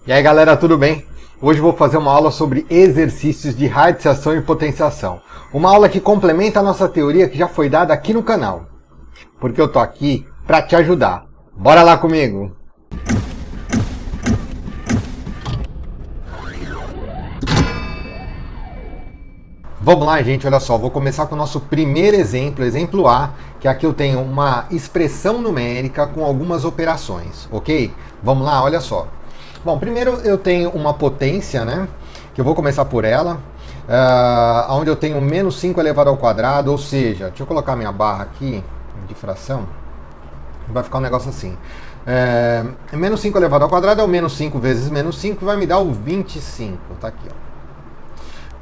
E aí galera, tudo bem? Hoje vou fazer uma aula sobre exercícios de radiação e potenciação. Uma aula que complementa a nossa teoria que já foi dada aqui no canal. Porque eu tô aqui para te ajudar. Bora lá comigo! Vamos lá, gente, olha só, vou começar com o nosso primeiro exemplo, exemplo A, que aqui eu tenho uma expressão numérica com algumas operações, ok? Vamos lá, olha só. Bom, primeiro eu tenho uma potência, né? Que eu vou começar por ela, onde eu tenho menos 5 elevado ao quadrado, ou seja, deixa eu colocar minha barra aqui de fração, vai ficar um negócio assim. Menos 5 elevado ao quadrado é o menos 5 vezes menos 5, vai me dar o 25, tá aqui, ó.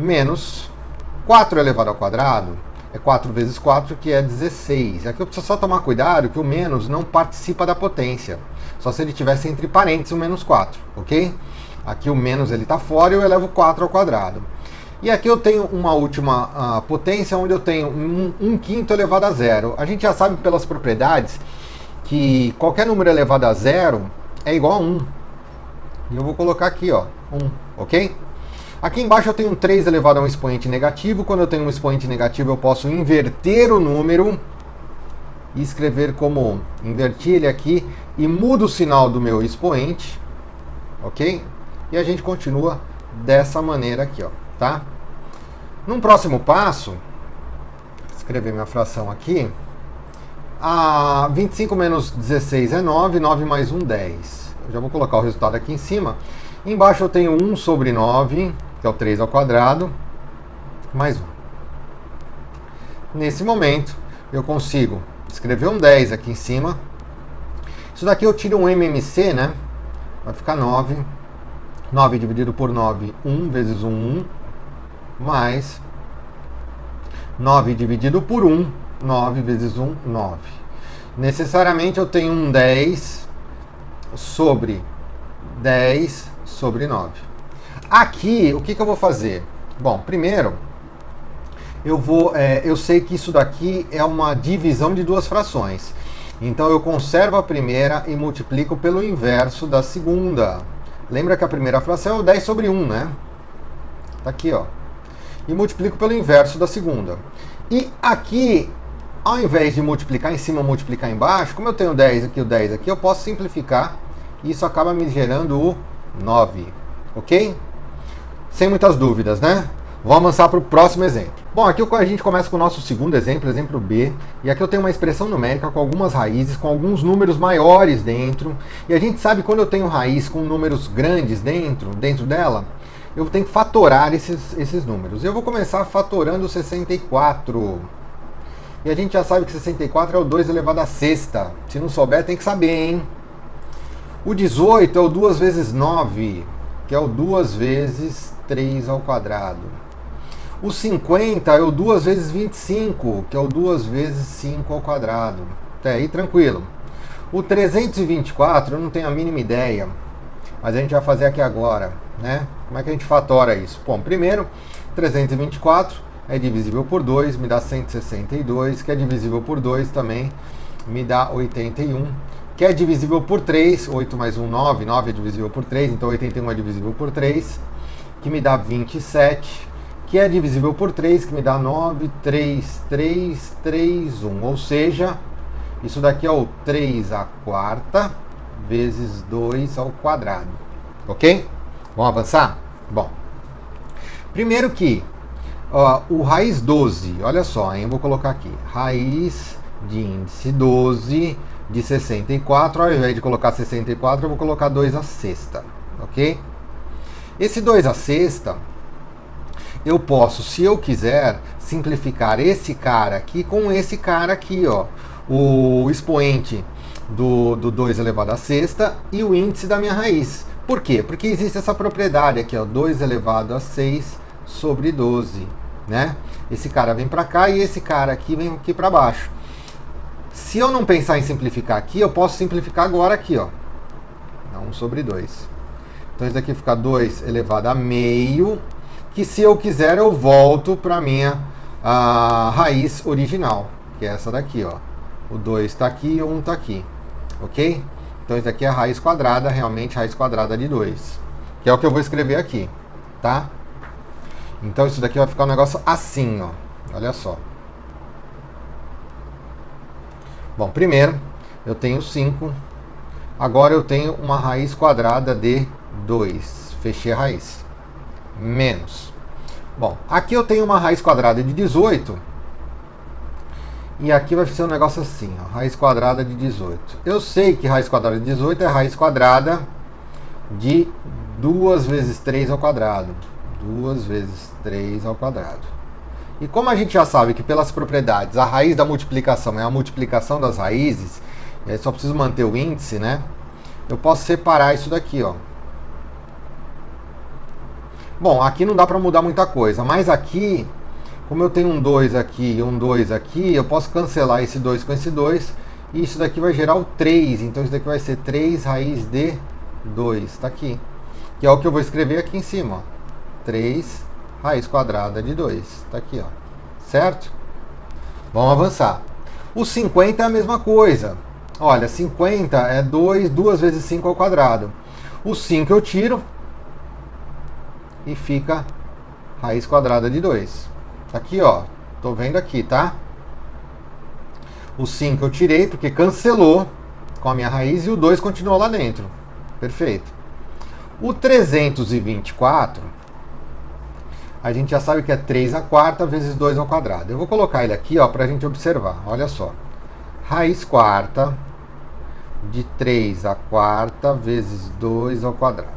Menos 4 elevado ao quadrado é 4 vezes 4, que é 16. Aqui eu preciso só tomar cuidado que o menos não participa da potência. Só se ele tivesse entre parênteses o menos 4, ok? Aqui o menos ele está fora e eu elevo 4 ao quadrado. E aqui eu tenho uma última potência, onde eu tenho 1/5 elevado a zero. A gente já sabe pelas propriedades que qualquer número elevado a zero é igual a 1. E eu vou colocar aqui, ó, 1, ok? Aqui embaixo eu tenho um 3 elevado a um expoente negativo. Quando eu tenho um expoente negativo, eu posso inverter o número e escrever como inverti ele aqui e mudo o sinal do meu expoente, ok? E a gente continua dessa maneira aqui, ó, tá? Num próximo passo, vou escrever minha fração aqui. 25 menos 16 é 9, 9 mais 1, 10. Eu já vou colocar o resultado aqui em cima. Embaixo eu tenho 1 sobre 9, que é o 3 ao quadrado, mais 1. Nesse momento, eu consigo escrever um 10 aqui em cima. Isso daqui eu tiro um MMC, né? Vai ficar 9. 9 dividido por 9, 1 vezes 1, 1. Mais 9 dividido por 1, 9 vezes 1, 9. Necessariamente eu tenho um 10 sobre 10 sobre 9. Aqui, o que eu vou fazer? Bom, primeiro, eu sei que isso daqui é uma divisão de duas frações. Então eu conservo a primeira e multiplico pelo inverso da segunda. Lembra que a primeira fração é o 10 sobre 1, né? Tá aqui, ó. E multiplico pelo inverso da segunda. E aqui, ao invés de multiplicar em cima, multiplicar embaixo, como eu tenho 10 aqui e o 10 aqui, eu posso simplificar. E isso acaba me gerando o 9, ok? Sem muitas dúvidas, né? Vamos avançar para o próximo exemplo. Bom, aqui a gente começa com o nosso segundo exemplo, exemplo B. E aqui eu tenho uma expressão numérica com algumas raízes, com alguns números maiores dentro. E a gente sabe que quando eu tenho raiz com números grandes dentro dela, eu tenho que fatorar esses números. Eu vou começar fatorando 64. E a gente já sabe que 64 é o 2 elevado à sexta. Se não souber, tem que saber, hein? O 18 é o 2 vezes 9, que é o 2 vezes 3 ao quadrado. O 50 é o 2 vezes 25, que é o 2 vezes 5 ao quadrado. Até aí tranquilo. O 324 eu não tenho a mínima ideia, mas a gente vai fazer aqui agora, né? Como é que a gente fatora isso? Bom, primeiro, 324 é divisível por 2, me dá 162, que é divisível por 2 também, me dá 81. Que é divisível por 3, 8 mais 1, 9, 9 é divisível por 3, então 81 é divisível por 3, que me dá 27, que é divisível por 3, que me dá 9, 3, 3, 3, 1. Ou seja, isso daqui é o 3 à quarta vezes 2 ao quadrado. Ok? Vamos avançar? Bom, primeiro que o raiz 12, olha só, hein? Vou colocar aqui, raiz de índice 12 de 64, ao invés de colocar 64, eu vou colocar 2 à sexta, ok? Esse 2 à sexta, eu posso, se eu quiser, simplificar esse cara aqui com esse cara aqui, ó. O expoente do 2 elevado à sexta e o índice da minha raiz. Por quê? Porque existe essa propriedade aqui, ó, 2 elevado a 6 sobre 12, né? Esse cara vem para cá e esse cara aqui vem aqui para baixo. Se eu não pensar em simplificar aqui, eu posso simplificar agora aqui, ó. 1 sobre 2. Então isso daqui fica 2 elevado a meio, que se eu quiser eu volto para a minha raiz original, que é essa daqui, ó. O 2 está aqui e o 1 está aqui, ok? Então isso aqui é a raiz quadrada, realmente raiz quadrada de 2. Que é o que eu vou escrever aqui, tá? Então isso daqui vai ficar um negócio assim, ó. Olha só. Bom, primeiro eu tenho 5. Agora eu tenho uma raiz quadrada de 2. Fechei a raiz. Menos. Bom, aqui eu tenho uma raiz quadrada de 18. E aqui vai ser um negócio assim, ó, raiz quadrada de 18. Eu sei que raiz quadrada de 18 é raiz quadrada de 2 vezes 3 ao quadrado. 2 vezes 3 ao quadrado. E como a gente já sabe que pelas propriedades a raiz da multiplicação é a multiplicação das raízes, e aí só preciso manter o índice, né? Eu posso separar isso daqui, ó. Bom, aqui não dá para mudar muita coisa, mas aqui, como eu tenho um 2 aqui e um 2 aqui, eu posso cancelar esse 2 com esse 2, e isso daqui vai gerar o 3, então isso daqui vai ser 3 raiz de 2, tá aqui. Que é o que eu vou escrever aqui em cima, ó. 3 raiz quadrada de 2, tá aqui, ó. Certo? Vamos avançar. O 50 é a mesma coisa. Olha, 50 é 2 vezes 5 ao quadrado. O 5 eu tiro e fica raiz quadrada de 2. Aqui, ó, tô vendo aqui, tá? O 5 eu tirei porque cancelou com a minha raiz e o 2 continuou lá dentro. Perfeito. O 324, a gente já sabe que é 3 à quarta vezes 2 ao quadrado. Eu vou colocar ele aqui, ó, pra gente observar. Olha só. Raiz quarta de 3 à quarta vezes 2 ao quadrado.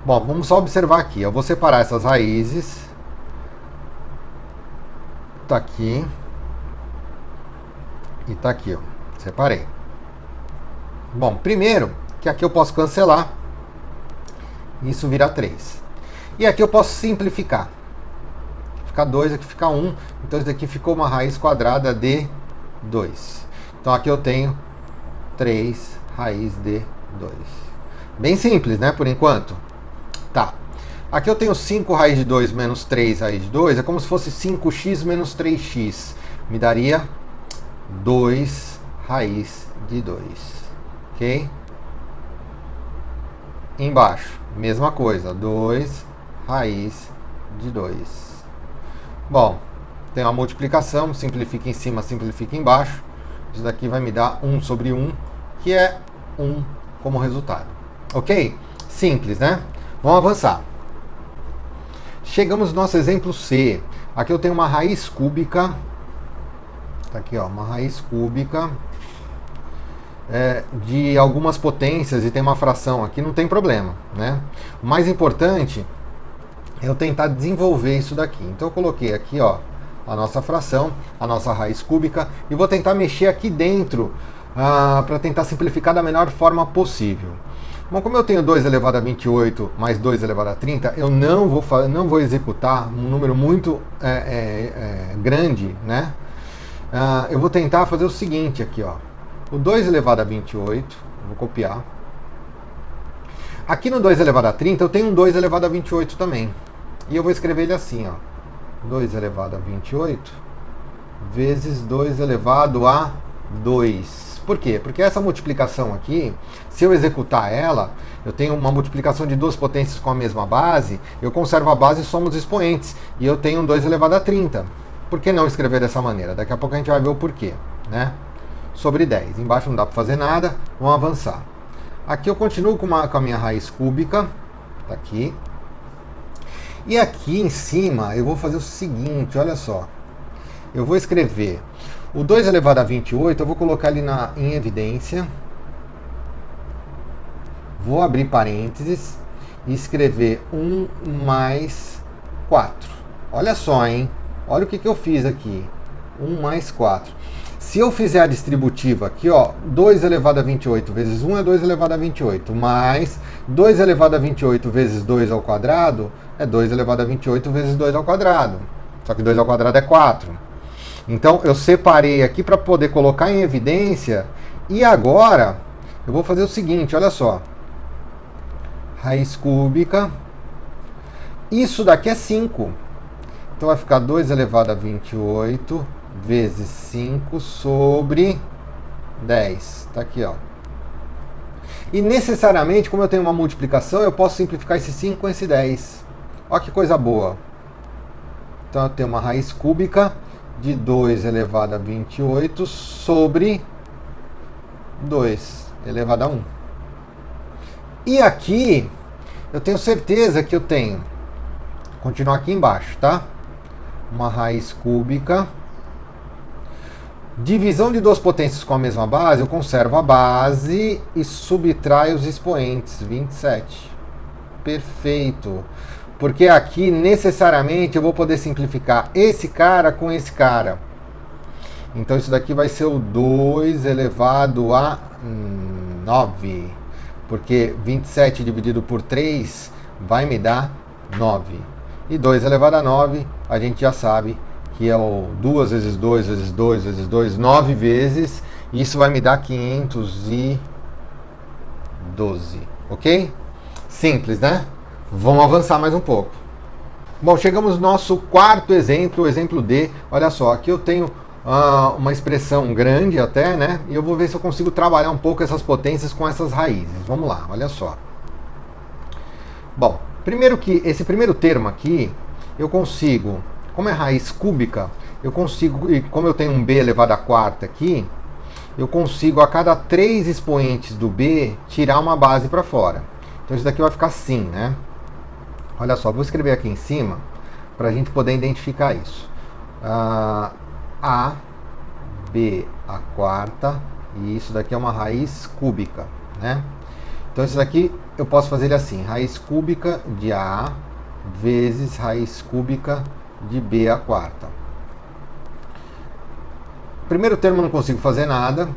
Bom, vamos só observar aqui. Eu vou separar essas raízes. Tá aqui. E tá aqui, ó. Separei. Bom, primeiro, que aqui eu posso cancelar. Isso vira 3. E aqui eu posso simplificar. Fica 2, aqui fica 1. Então isso daqui ficou uma raiz quadrada de 2. Então aqui eu tenho 3 raiz de 2. Bem simples, né, por enquanto? Tá. Aqui eu tenho 5 raiz de 2 menos 3 raiz de 2. É como se fosse 5x menos 3x. Me daria 2 raiz de 2. Ok? Embaixo, mesma coisa. 2 raiz de 2. Bom, tem uma multiplicação, simplifica em cima, simplifica embaixo. Isso daqui vai me dar 1 sobre 1, que é 1 como resultado. Ok? Simples, né? Vamos avançar. Chegamos no nosso exemplo C. Aqui eu tenho uma raiz cúbica. Tá aqui, ó, uma raiz cúbica de algumas potências e tem uma fração aqui, não tem problema, né? O mais importante é eu tentar desenvolver isso daqui. Então eu coloquei aqui, ó, a nossa fração, a nossa raiz cúbica, e vou tentar mexer aqui dentro para tentar simplificar da melhor forma possível. Bom, como eu tenho 2 elevado a 28 mais 2 elevado a 30, eu não vou executar um número muito grande, né? Eu vou tentar fazer o seguinte aqui, ó. O 2 elevado a 28, vou copiar. Aqui no 2 elevado a 30, eu tenho um 2 elevado a 28 também. E eu vou escrever ele assim, ó. 2 elevado a 28 vezes 2 elevado a 2. Por quê? Porque essa multiplicação aqui, se eu executar ela, eu tenho uma multiplicação de duas potências com a mesma base, eu conservo a base e somo os expoentes. E eu tenho um 2 elevado a 30. Por que não escrever dessa maneira? Daqui a pouco a gente vai ver o porquê, né? Sobre 10. Embaixo não dá para fazer nada, vamos avançar. Aqui eu continuo com a minha raiz cúbica, tá aqui. E aqui em cima eu vou fazer o seguinte, olha só. Eu vou escrever o 2 elevado a 28, eu vou colocar ele em evidência. Vou abrir parênteses e escrever 1 mais 4. Olha só, hein? Olha o que eu fiz aqui. 1 mais 4. Se eu fizer a distributiva aqui, ó, 2 elevado a 28 vezes 1 é 2 elevado a 28, mais 2 elevado a 28 vezes 2 ao quadrado é 2 elevado a 28 vezes 2 ao quadrado. Só que 2 ao quadrado é 4. Então, eu separei aqui para poder colocar em evidência. E agora, eu vou fazer o seguinte, olha só. Raiz cúbica. Isso daqui é 5. Então, vai ficar 2 elevado a 28 vezes 5 sobre 10. Tá aqui, ó. E necessariamente, como eu tenho uma multiplicação, eu posso simplificar esse 5 com esse 10. Olha que coisa boa. Então eu tenho uma raiz cúbica de 2 elevado a 28 sobre 2 elevado a 1. E aqui, eu tenho certeza que eu tenho, continuar aqui embaixo, tá? Uma raiz cúbica. Divisão de duas potências com a mesma base, eu conservo a base e subtraio os expoentes, 27. Perfeito. Porque aqui, necessariamente, eu vou poder simplificar esse cara com esse cara. Então, isso daqui vai ser o 2 elevado a 9. Porque 27 dividido por 3 vai me dar 9. E 2 elevado a 9, a gente já sabe que é o 2 vezes 2 vezes 2 vezes 2, 9 vezes. E isso vai me dar 512. Ok? Simples, né? Vamos avançar mais um pouco. Bom, chegamos no nosso quarto exemplo, o exemplo D. Olha só, aqui eu tenho uma expressão grande até, né? E eu vou ver se eu consigo trabalhar um pouco essas potências com essas raízes. Vamos lá, olha só. Bom, primeiro que esse primeiro termo aqui, eu consigo, como é raiz cúbica, eu consigo, e como eu tenho um b elevado à quarta aqui, eu consigo a cada 3 expoentes do b tirar uma base para fora. Então isso daqui vai ficar assim, né? Olha só, vou escrever aqui em cima para a gente poder identificar isso. A, B à quarta, e isso daqui é uma raiz cúbica, né? Então isso daqui eu posso fazer ele assim, raiz cúbica de A vezes raiz cúbica de B à quarta. Primeiro termo eu não consigo fazer nada,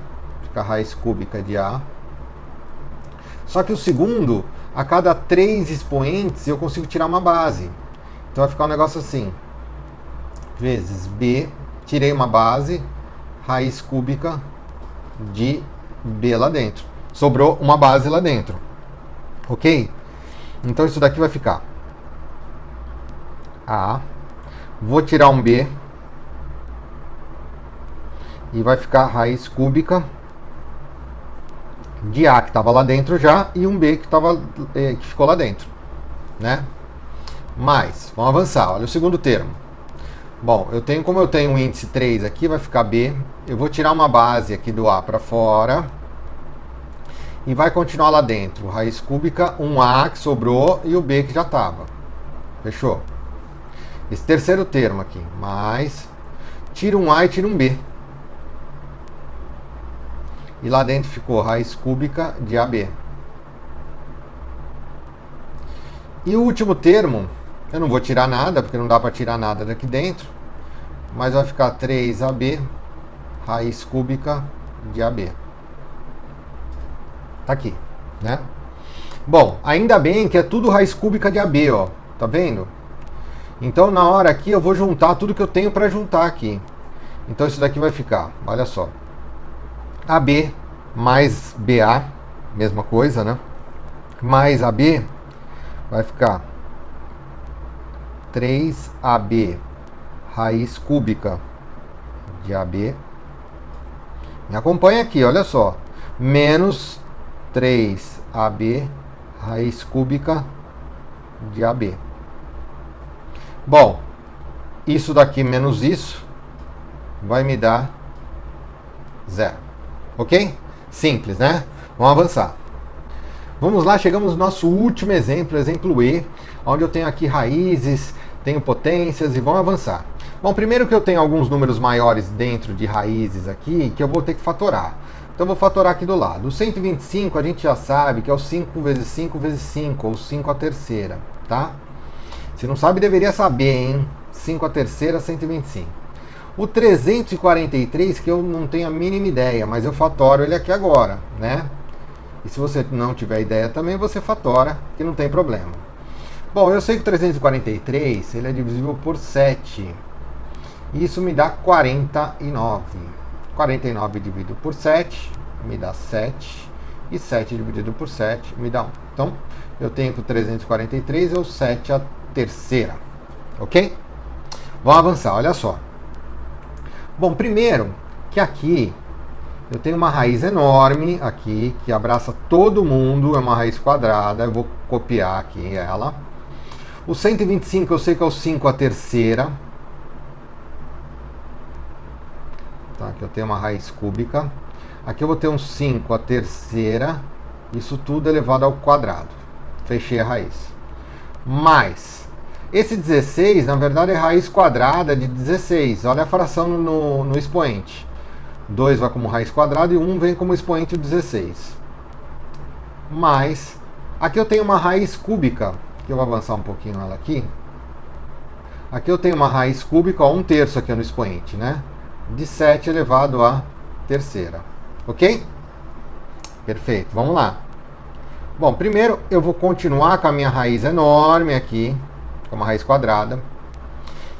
fica raiz cúbica de A. Só que o segundo, a cada 3 expoentes eu consigo tirar uma base. Então vai ficar um negócio assim, vezes B, tirei uma base, raiz cúbica de B lá dentro. Sobrou uma base lá dentro. Ok? Então isso daqui vai ficar A, vou tirar um B, e vai ficar raiz cúbica de A, que estava lá dentro já, e um B que ficou lá dentro, né? Mas, vamos avançar, olha o segundo termo. Bom, como eu tenho um índice 3 aqui, vai ficar B, eu vou tirar uma base aqui do A para fora, e vai continuar lá dentro, raiz cúbica, um A que sobrou, e o B que já estava. Fechou? Esse terceiro termo aqui, mais, tira um A e tira um B. E lá dentro ficou raiz cúbica de AB. E o último termo, eu não vou tirar nada, porque não dá para tirar nada daqui dentro, mas vai ficar 3AB, raiz cúbica de AB. Tá aqui, né? Bom, ainda bem que é tudo raiz cúbica de AB, ó. Tá vendo? Então, na hora aqui, eu vou juntar tudo que eu tenho para juntar aqui. Então, isso daqui vai ficar, olha só. AB mais BA, mesma coisa, né? Mais AB vai ficar 3AB raiz cúbica de AB. Me acompanha aqui, olha só. Menos 3AB raiz cúbica de AB. Bom, isso daqui menos isso vai me dar 0. Ok? Simples, né? Vamos avançar. Vamos lá, chegamos no nosso último exemplo, exemplo E, onde eu tenho aqui raízes, tenho potências e vamos avançar. Bom, primeiro que eu tenho alguns números maiores dentro de raízes aqui, que eu vou ter que fatorar. Então eu vou fatorar aqui do lado. O 125 a gente já sabe que é o 5 vezes 5 vezes 5, ou 5 à terceira, tá? Se não sabe, deveria saber, hein? 5 à terceira, 125. O 343, que eu não tenho a mínima ideia, mas eu fatoro ele aqui agora, né? E se você não tiver ideia também, você fatora, que não tem problema. Bom, eu sei que o 343, ele é divisível por 7. Isso me dá 49. 49 dividido por 7 me dá 7. E 7 dividido por 7 me dá 1. Então, eu tenho que o 343 é o 7 à terceira. Ok? Vamos avançar, olha só. Bom, primeiro que aqui Eu tenho uma raiz enorme aqui, que abraça todo mundo, é uma raiz quadrada, eu vou copiar aqui ela. O 125 eu sei que é o 5 a terceira. Tá, aqui eu tenho uma raiz cúbica. Aqui eu vou ter um 5 a terceira. Isso tudo elevado ao quadrado. Fechei a raiz. Mais, esse 16, na verdade, é raiz quadrada de 16. Olha a fração no expoente. 2 vai como raiz quadrada e 1 vem como expoente 16. Mais, aqui eu tenho uma raiz cúbica, que eu vou avançar um pouquinho ela aqui. Aqui eu tenho uma raiz cúbica, ó, 1/3 aqui no expoente, né? De 7 elevado à terceira. Ok? Perfeito, vamos lá. Bom, primeiro eu vou continuar com a minha raiz enorme aqui, com uma raiz quadrada.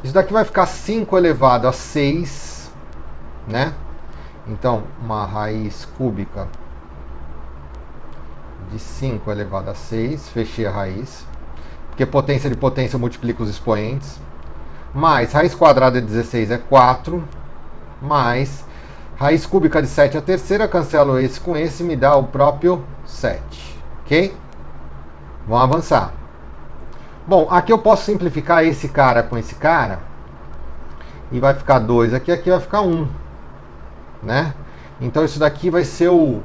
Isso daqui vai ficar 5 elevado a 6, né? Então, uma raiz cúbica de 5 elevado a 6, fechei a raiz, porque potência de potência eu multiplico os expoentes, mais raiz quadrada de 16 é 4, mais raiz cúbica de 7 a terceira, cancelo esse com esse, me dá o próprio 7, ok? Vamos avançar. Bom, aqui eu posso simplificar esse cara com esse cara, e vai ficar 2 aqui, aqui vai ficar 1. Né? Então isso daqui vai ser o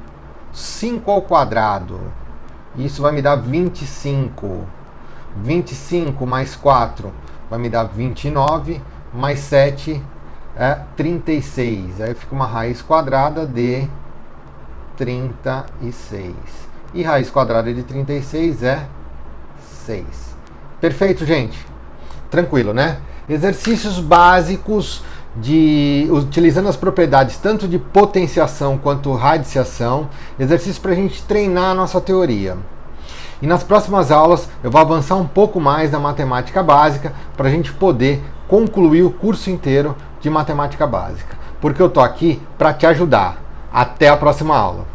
5 ao quadrado. Isso vai me dar 25. 25 mais 4 vai me dar 29. Mais 7 é 36. Aí fica uma raiz quadrada de 36. E raiz quadrada de 36 é 6. Perfeito, gente? Tranquilo, né? Exercícios básicos utilizando as propriedades tanto de potenciação quanto radiciação, exercício para a gente treinar a nossa teoria. E nas próximas aulas eu vou avançar um pouco mais na matemática básica para a gente poder concluir o curso inteiro de matemática básica. Porque eu tô aqui para te ajudar. Até a próxima aula.